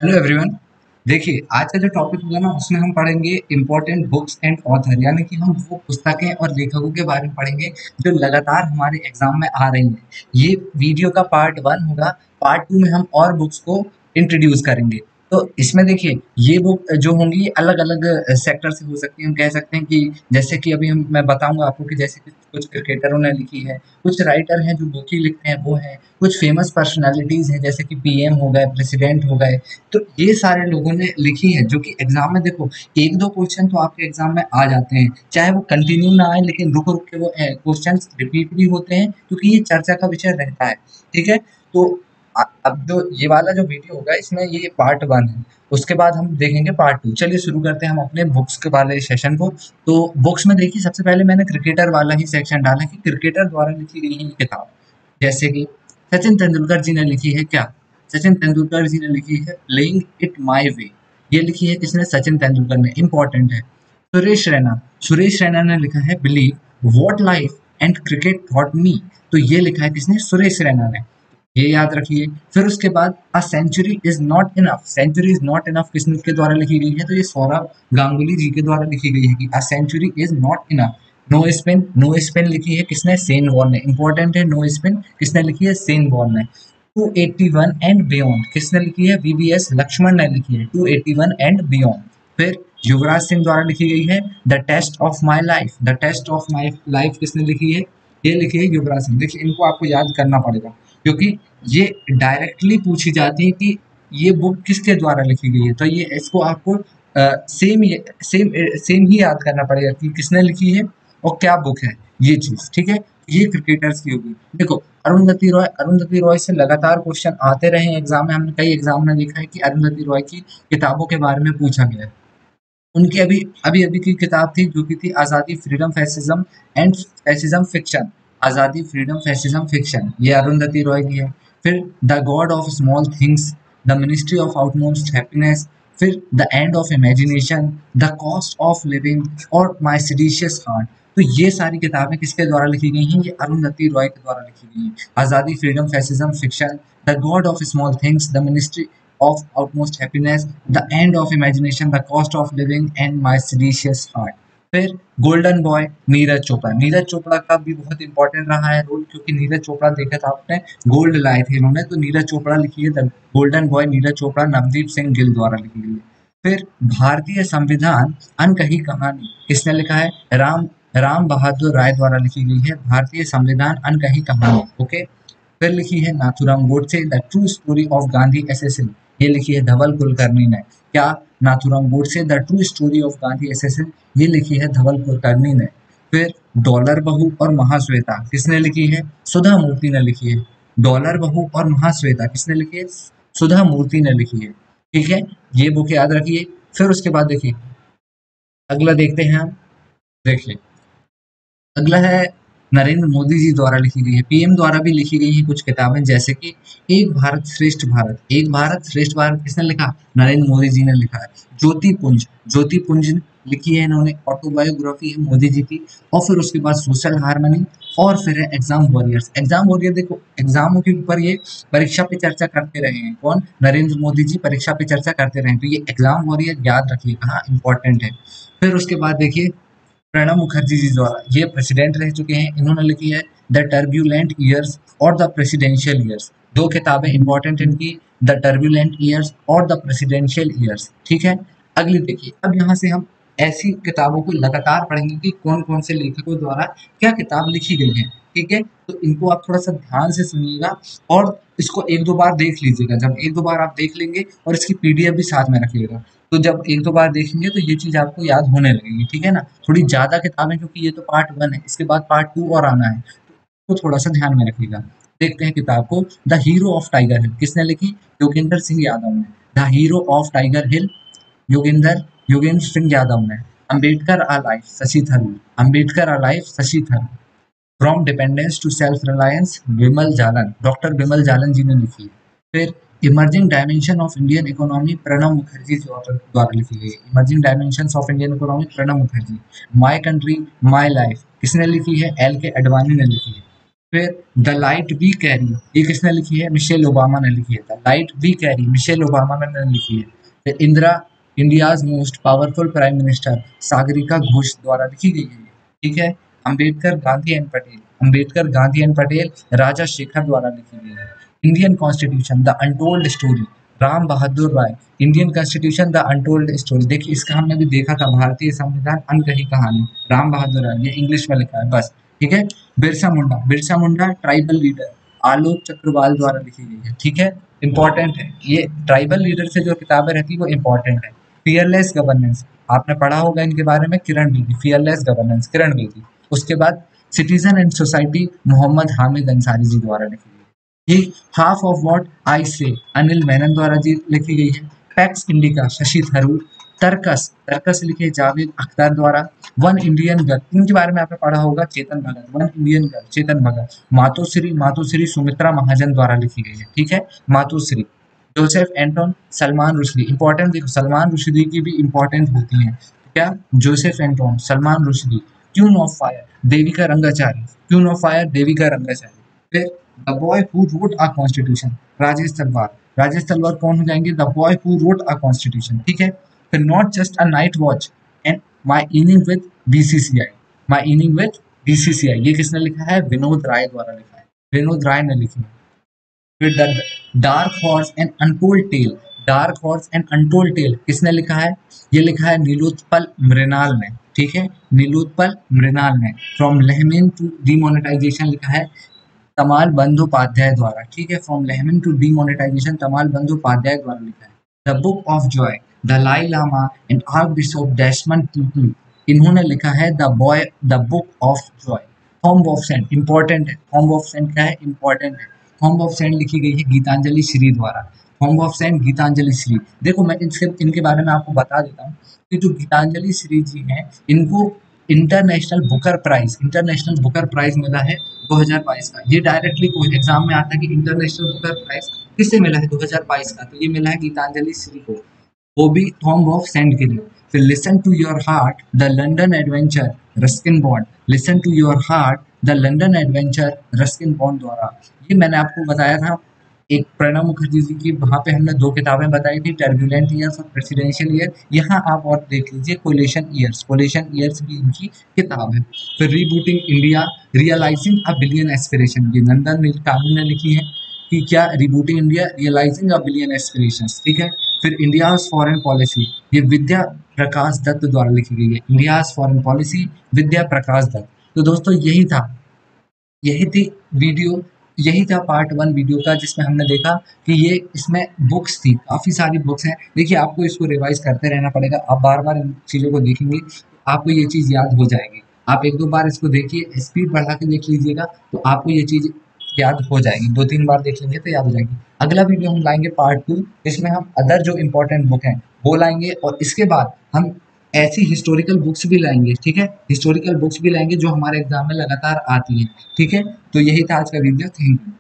Hello everyone. देखिए, आज का जो टॉपिक होगा ना उसमें हम पढ़ेंगे इम्पोर्टेंट बुक्स एंड ऑथर, यानी कि हम वो पुस्तकें और लेखकों के बारे में पढ़ेंगे जो लगातार हमारे एग्जाम में आ रही हैं। ये वीडियो का पार्ट वन होगा। पार्ट टू में हम और बुक्स को इंट्रोड्यूस करेंगे। तो इसमें देखिए, ये बुक जो होंगी अलग अलग सेक्टर से हो सकती है। हम कह सकते हैं कि जैसे कि अभी मैं बताऊंगा आपको कि जैसे कि कुछ क्रिकेटरों ने लिखी है, कुछ राइटर हैं जो बुक ही लिखते हैं वो हैं, कुछ फेमस पर्सनालिटीज हैं जैसे कि पीएम हो गए, प्रेसिडेंट हो गए। तो ये सारे लोगों ने लिखी है जो कि एग्जाम में देखो, एक दो क्वेश्चन तो आपके एग्जाम में आ जाते हैं, चाहे वो कंटिन्यू ना आए, लेकिन रुक रुक के वो क्वेश्चन रिपीट भी होते हैं क्योंकि ये चर्चा का विषय रहता है। ठीक है। तो अब जो ये वाला जो वीडियो होगा इसमें ये पार्ट वन है। उसके बाद हम देखेंगे पार्ट टू। चलिए शुरू करते हैं हम अपने बुक्स के वाले सेशन को। तो बुक्स में देखिए, सबसे पहले मैंने क्रिकेटर वाला ही सेक्शन डाला कि क्रिकेटर द्वारा लिखी गई है ये किताब। जैसे कि सचिन तेंदुलकर जी ने लिखी है क्या? सचिन तेंदुलकर जी ने लिखी है प्लेइंग इट माय वे। ये लिखी है किसने? सचिन तेंदुलकर ने। इंपॉर्टेंट है। सुरेश रैना ने लिखा है believe what life and cricket taught me. तो ये लिखा है किसने? सुरेश रैना ने। ये याद रखिए। फिर उसके बाद a century is not enough. Century is not enough किसके द्वारा लिखी गई है? तो ये सौरभ गांगुली जी के द्वारा लिखी गई है कि a century is not enough. No spin लिखी है किसने? सेन वॉर्न ने। इंपॉर्टेंट है, नो स्पिन किसने लिखी है? सेन वॉर्न ने। 281 एंड बियॉन्ड किसने लिखी है? वीवीएस लक्ष्मण ने लिखी है 281 एंड बियॉन्ड। फिर युवराज सिंह द्वारा लिखी गई है the test of my life. The test of my life किसने लिखी है? ये लिखी है युवराज सिंह। देखिए, इनको आपको याद करना पड़ेगा क्योंकि ये डायरेक्टली पूछी जाती है कि ये बुक किसके द्वारा लिखी गई है। तो ये इसको आपको सेम सेम सेम ही याद करना पड़ेगा कि किसने लिखी है और क्या बुक है ये चीज। ठीक है। ये क्रिकेटर्स की होगी। देखो, अरुंधति रॉय से लगातार क्वेश्चन आते रहे हैं एग्जाम में। हमने कई एग्जाम में देखा है कि अरुंधति रॉय की किताबों के बारे में पूछा गया है। उनकी अभी अभी अभी की किताब थी जो कि थी आजादी, freedom, fascism and fascism fiction. आजादी, फ्रीडम, फैसिज्म, फिक्शन, ये अरुंधति रॉय की है। फिर the god of small things, the ministry of outmost happiness, फिर the end of imagination, the cost of living और माई सेडिशियस हार्ट। तो ये सारी किताबें किसके द्वारा लिखी गई हैं? ये अरुंधति रॉय के द्वारा लिखी गई हैं। आजादी, freedom, fascism, fiction, the god of small things, the ministry of utmost happiness, the end of imagination, the cost of living and my seditious heart। फिर गोल्डन बॉय, नीरज चोपड़ा। नीरज चोपड़ा का भी बहुत इंपॉर्टेंट रहा है रोल, क्योंकि नीरज चोपड़ा देखा था आपने, गोल्ड लाए थे इन्होंने। तो नीरज चोपड़ा लिखी है the golden boy, Neeraj Chopra, Navdeep Singh Gill द्वारा लिखी गई है। फिर भारतीय संविधान अनकही कहानी किसने लिखा है? राम बहादुर राय द्वारा लिखी गई है भारतीय संविधान अनकही कहानी। ओके। फिर लिखी है Nathuram Godse the true story of Gandhi assassin. ये लिखी है धवल कुलकर्णी ने। क्या? Nathuram Godse the true story of Gandhi assassin, ये लिखी है धवल कुलकर्णी ने। फिर डॉलर बहू और महाश्वेता किसने लिखी है? सुधा मूर्ति ने लिखी है। डॉलर बहू और महाश्वेता किसने लिखी है? सुधा मूर्ति ने लिखी है। ठीक है। ये बुक याद रखिए। फिर उसके बाद देखिए, अगला देखते हैं हम। देखिए, अगला है नरेंद्र मोदी जी द्वारा लिखी गई है, पीएम द्वारा भी लिखी गई है कुछ किताबें, जैसे कि एक भारत श्रेष्ठ भारत। एक भारत श्रेष्ठ भारत किसने लिखा? नरेंद्र मोदी जी ने लिखा है। ज्योति पुंज लिखी है इन्होंने, ऑटोबायोग्राफी है मोदी जी की। और फिर उसके बाद सोशल हार्मनी। और फिर है एग्जाम वॉरियर्स। एग्जाम वॉरियर देखो, एग्जामों के ऊपर ये परीक्षा पे चर्चा करते रहे हैं। कौन? नरेंद्र मोदी जी परीक्षा पे चर्चा करते रहे हैं। तो ये एग्जाम वॉरियर याद रखिएगा, हाँ, इंपॉर्टेंट है। फिर उसके बाद देखिए, प्रणब मुखर्जी जी द्वारा, ये प्रेसिडेंट रह चुके हैं, इन्होंने लिखी है द टर्ब्यूलेंट ईयर्स और द प्रेसिडेंशियल ईयर्स। दो किताबें इंपॉर्टेंट इनकी, द टर्ब्यूलेंट ईयर्स और द प्रेसिडेंशियल ईयर्स। ठीक है। अगली देखिए, अब यहाँ से हम ऐसी किताबों को लगातार पढ़ेंगे कि कौन कौन से लेखकों द्वारा क्या किताब लिखी गई है। ठीक है। तो इनको आप थोड़ा सा ध्यान से सुनिएगा और इसको एक दो बार देख लीजिएगा। जब एक दो बार आप देख लेंगे और इसकी पीडीएफ भी साथ में रखिएगा, तो जब एक दो बार देखेंगे तो ये चीज आपको याद होने लगेगी। ठीक है ना? थोड़ी ज्यादा किताबें, क्योंकि ये तो पार्ट वन है, इसके बाद पार्ट टू और आना है, तो थोड़ा सा ध्यान में रखिएगा। देखते हैं किताब को। The hero of Tiger Hill किसने लिखी? योगेंद्र सिंह यादव ने। The hero of Tiger Hill, Yogendra Yogendra Singh Yadav ने। Ambedkar a life, Shashi Tharoor. Ambedkar a life, Shashi Tharoor. From dependence to self reliance, Vimal Jalan, doctor Vimal Jalan ji ने लिखी है। फिर emerging dimension of Indian economy, Pranab Mukherjee द्वारा लिखी गई। Emerging dimension of Indian economy, Pranab Mukherjee. My country my life किसने लिखी है? एल के अडवाणी ने लिखी है। फिर द लाइट वी कैरी, ये किसने लिखी है? मिशेल ओबामा ने लिखी है। The light we carry Michelle Obama ने लिखी है। फिर Indira, India's most powerful prime minister, Sagarika Ghosh द्वारा लिखी गई है। ठीक है। अंबेडकर, गांधी एंड पटेल, अंबेडकर, गांधी एंड पटेल, राजा शेखर द्वारा लिखी गई है। Indian constitution the untold story, Ram Bahadur Rai, Indian constitution the untold story. देखिए इसका हमने भी देखा था, भारतीय संविधान अनकही कहानी, राम बहादुर राय, ये इंग्लिश में लिखा है बस। ठीक है। बिरसा मुंडा, बिरसा मुंडा ट्राइबल लीडर, आलोक चक्रवाल द्वारा लिखी गई है। ठीक है। इंपॉर्टेंट है ये, ट्राइबल लीडर से जो किताबें रहती है वो इंपॉर्टेंट है। फियरलेस गवर्नेंस, आपने पढ़ा होगा इनके बारे में, किरण बेदी, फियरलेस गवर्नेंस, किरण बेदी। उसके बाद citizen and society, Mohammad Hamid Ansari ji द्वारा लिखी गई। ये हाफ ऑफ व्हाट आई से, अनिल मेनन द्वारा जी लिखी गई है। Pax indica, Shashi Tharoor. तर्कस, तर्कस लिखे जावेद अख्तर द्वारा। वन इंडियन गर्ल, इनके बारे में आपने पढ़ा होगा, Chetan Bhagat, one Indian girl, Chetan Bhagat. Matoshree, Matoshree Sumitra Mahajan द्वारा लिखी गई है। ठीक है। Matoshree. Joseph Anton, Salman Rushdie, important देखो, सलमान रुश्दी की भी इंपॉर्टेंट होती है। क्या? Joseph Anton, Salman Rushdie. Queen of fire, Devika Rangachari, queen of fire, Devika Rangachari. फिर the boy who wrote a constitution, Rajesh Talwar, Rajesh Talwar कौन हो जाएंगे? The boy who wrote a constitution. ठीक है। फिर not just a night watch and my inning with BCCI, my inning with BCCI, ये किसने लिखा है? विनोद राय द्वारा लिखा है, विनोद राय ने लिखी है। फिर the dark horse and untold tale, dark horse and untold tale किसने लिखा है? ये लिखा है नीलोत्पल मृणाल ने। ठीक है। नीलोत्पल मृणाल ने। फ्रॉम लेहमिन टू डिमोनेटाइजेशन लिखा है तमाल बंदोपाध्याय द्वारा। ठीक है। फ्रॉम लेहमिन टू डिमोनेटाइजेशन, तमाल बंदोपाध्याय द्वारा लिखा है। The book of joy, Dalai Lama and archbishop Desmond Tutu, इन्होंने लिखा है the boy, the book of joy. Tomb of sand, important है, थॉम्ब ऑफ सेंट क्या है? इंपॉर्टेंट है। थॉम्ब ऑफ सेंट लिखी गई है गीतांजलि श्री द्वारा। Tomb of sand, Geetanjali Shree. देखो मैं इनके बारे में आपको बता देता हूँ कि जो गीतांजलि श्री जी हैं, इनको इंटरनेशनल बुकर प्राइज मिला है 2022 का। ये डायरेक्टली कोई एग्जाम में आता है कि इंटरनेशनल बुकर प्राइज किससे मिला है 2022 का, तो ये मिला है गीतांजलि श्री को, वो भी थॉम्ब ऑफ सेंट के लिए। फिर listen to your heart, the London adventure, Ruskin Bond, listen to your heart, the London adventure, Ruskin Bond द्वारा। ये मैंने आपको बताया था एक प्रणब मुखर्जी जी की, वहाँ पे हमने 2 किताबें बताई थी, टर्बुलेंट ईयर्स और प्रेसिडेंशियल ईयर। यहाँ आप और देख लीजिए कोलेशन ईयर्स भी इनकी किताब है। फिर rebooting India, realising a billion aspiration, ये नंदन नीलेकणी ने लिखी है कि क्या? Rebooting India, realising a billion aspirations. ठीक है। फिर इंडियाज फॉरेन पॉलिसी, ये विद्या प्रकाश दत्त द्वारा लिखी गई है। इंडियाज फॉरेन पॉलिसी, विद्या प्रकाश दत्त। तो दोस्तों यही था, यही थी वीडियो, यही था पार्ट 1 वीडियो का, जिसमें हमने देखा कि ये इसमें बुक्स थी, काफ़ी सारी बुक्स हैं। देखिए आपको इसको रिवाइज करते रहना पड़ेगा, आप बार-बार इन चीज़ों को देखेंगे तो आपको ये चीज़ याद हो जाएगी। आप 1-2 बार इसको देखिए, स्पीड बढ़ा के देख लीजिएगा तो आपको ये चीज़ याद हो जाएगी। 2-3 बार देख लेंगे तो याद हो जाएगी। अगला वीडियो हम लाएँगे पार्ट 2, जिसमें हम अदर जो इम्पोर्टेंट बुक हैं वो लाएँगे, और इसके बाद हम ऐसी हिस्टोरिकल बुक्स भी लाएँगे। ठीक है? हिस्टोरिकल बुक्स भी लाएँगे जो हमारे एग्ज़ाम में लगातार आती हैं। ठीक है? तो यही था आज का वीडियो। Thank you.